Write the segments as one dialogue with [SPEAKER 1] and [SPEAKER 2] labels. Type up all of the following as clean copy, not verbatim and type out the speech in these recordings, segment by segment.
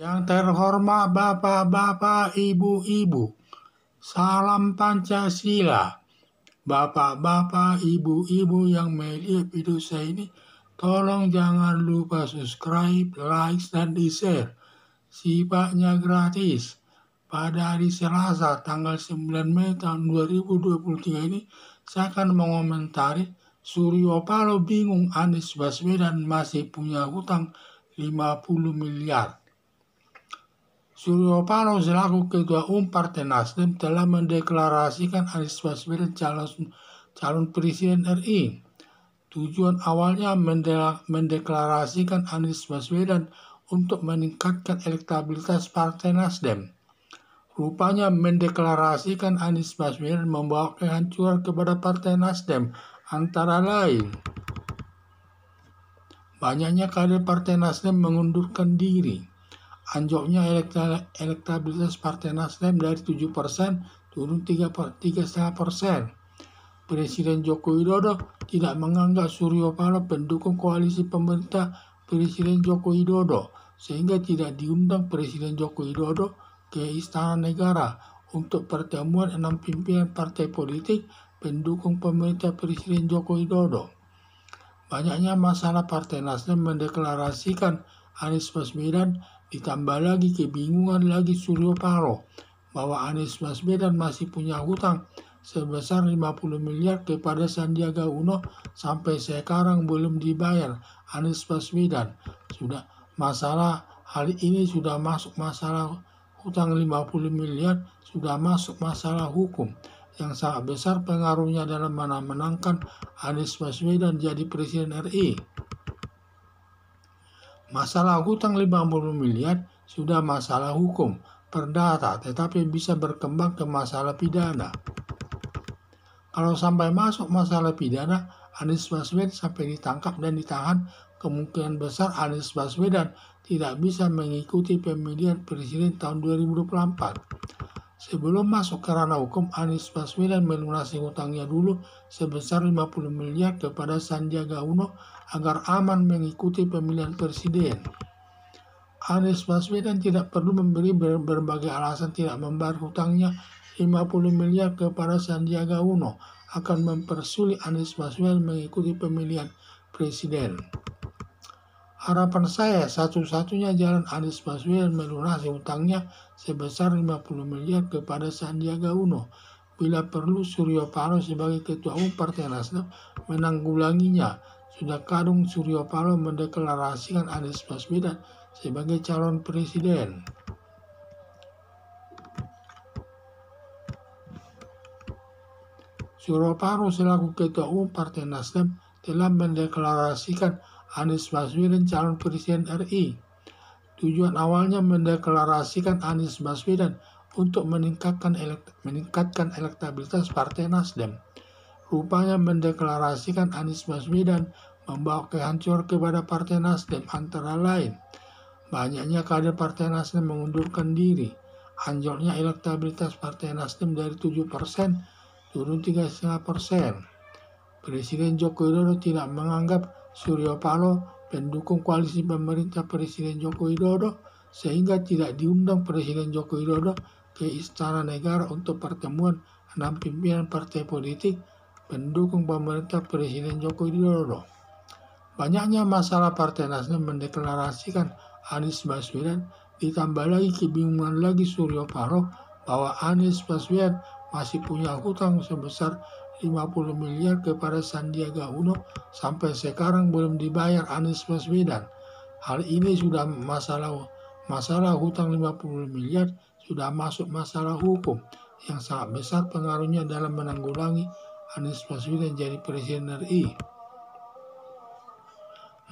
[SPEAKER 1] Yang terhormat Bapak-bapak, Ibu-ibu, salam Pancasila. Bapak-bapak, Ibu-ibu yang melihat video saya ini, tolong jangan lupa subscribe, like, dan di-share. Sifatnya gratis. Pada hari Selasa tanggal 9 Mei tahun 2023 ini, saya akan mengomentari Suryo Paloh bingung Anies Baswedan masih punya hutang 50 miliar. Suryo Paloh selaku Ketua Umum Partai Nasdem telah mendeklarasikan Anies Baswedan calon Presiden RI. Tujuan awalnya mendeklarasikan Anies Baswedan untuk meningkatkan elektabilitas Partai Nasdem. Rupanya mendeklarasikan Anies Baswedan membawa kehancuran kepada Partai Nasdem, antara lain banyaknya kader Partai Nasdem mengundurkan diri, anjloknya elektabilitas Partai Nasdem dari 7% turun 3,5%. Presiden Joko Widodo tidak menganggap Suryo Paloh pendukung koalisi pemerintah Presiden Joko Widodo, sehingga tidak diundang Presiden Joko Widodo ke Istana Negara untuk pertemuan 6 pimpinan partai politik pendukung pemerintah Presiden Joko Widodo. Banyaknya masalah Partai Nasdem mendeklarasikan Anies Baswedan, ditambah lagi kebingungan lagi Suryo Paloh bahwa Anies Baswedan masih punya hutang sebesar 50 miliar kepada Sandiaga Uno sampai sekarang belum dibayar. Anies Baswedan hal ini sudah masuk masalah hutang 50 miliar, sudah masuk masalah hukum yang sangat besar pengaruhnya dalam menangkan Anies Baswedan jadi Presiden RI. Masalah hutang 50 miliar sudah masalah hukum perdata, tetapi bisa berkembang ke masalah pidana. Kalau sampai masuk masalah pidana, Anies Baswedan sampai ditangkap dan ditahan, kemungkinan besar Anies Baswedan tidak bisa mengikuti pemilihan presiden tahun 2024. Sebelum masuk ke ranah hukum, Anies Baswedan melunasi hutangnya dulu sebesar 50 miliar kepada Sandiaga Uno agar aman mengikuti pemilihan presiden. Anies Baswedan tidak perlu memberi berbagai alasan tidak membayar hutangnya 50 miliar kepada Sandiaga Uno akan mempersulit Anies Baswedan mengikuti pemilihan presiden. Harapan saya, satu-satunya jalan Anies Baswedan melunasi hutangnya sebesar 50 miliar kepada Sandiaga Uno. Bila perlu, Suryo Paloh sebagai Ketua Umum Partai Nasdem menanggulanginya. Sudah kadung Suryo Paloh mendeklarasikan Anies Baswedan sebagai calon presiden. Suryo Paloh selaku Ketua Umum Partai Nasdem telah mendeklarasikan Anies Baswedan calon Presiden RI. Tujuan awalnya mendeklarasikan Anies Baswedan untuk meningkatkan elektabilitas Partai Nasdem. Rupanya mendeklarasikan Anies Baswedan membawa kehancuran kepada Partai Nasdem, antara lain banyaknya kader Partai Nasdem mengundurkan diri, anjloknya elektabilitas Partai Nasdem dari 7% turun 3,5%. Presiden Joko Widodo tidak menganggap Suryo Paloh pendukung koalisi pemerintah Presiden Joko Widodo, sehingga tidak diundang Presiden Joko Widodo ke Istana Negara untuk pertemuan 6 pimpinan partai politik pendukung pemerintah Presiden Joko Widodo. Banyaknya masalah Partai Nasdem mendeklarasikan Anies Baswedan, ditambah lagi kebingungan lagi Suryo Paloh bahwa Anies Baswedan masih punya hutang sebesar 50 miliar kepada Sandiaga Uno sampai sekarang belum dibayar Anies Baswedan. Hal ini sudah masalah hutang 50 miliar sudah masuk masalah hukum yang sangat besar pengaruhnya dalam menanggulangi Anies Baswedan jadi Presiden RI.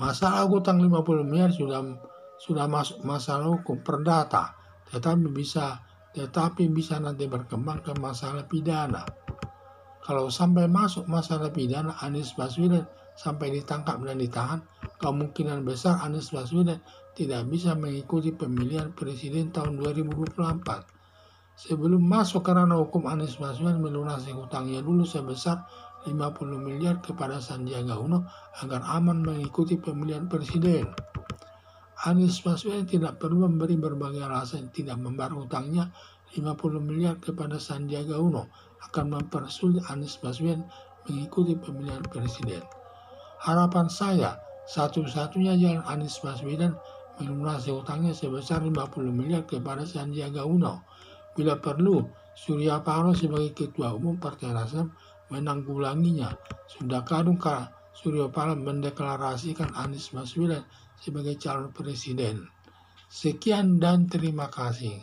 [SPEAKER 1] Masalah hutang 50 miliar sudah masuk masalah hukum perdata, tetapi bisa nanti berkembang ke masalah pidana. Kalau sampai masuk masalah pidana, Anies Baswedan sampai ditangkap dan ditahan, kemungkinan besar Anies Baswedan tidak bisa mengikuti pemilihan presiden tahun 2024. Sebelum masuk ke ranah hukum, Anies Baswedan melunasi hutangnya dulu sebesar 50 miliar kepada Sandiaga Uno agar aman mengikuti pemilihan presiden. Anies Baswedan tidak perlu memberi berbagai alasan tidak membayar hutangnya 50 miliar kepada Sandiaga Uno akan mempersulit Anies Baswedan mengikuti pemilihan presiden. Harapan saya, satu-satunya jalan Anies Baswedan melunasi hutangnya sebesar 50 miliar kepada Sandiaga Uno. Bila perlu, Surya Paloh sebagai Ketua Umum Partai Nasdem menanggulanginya. Sudah kadung Surya Paloh mendeklarasikan Anies Baswedan sebagai calon presiden. Sekian dan terima kasih.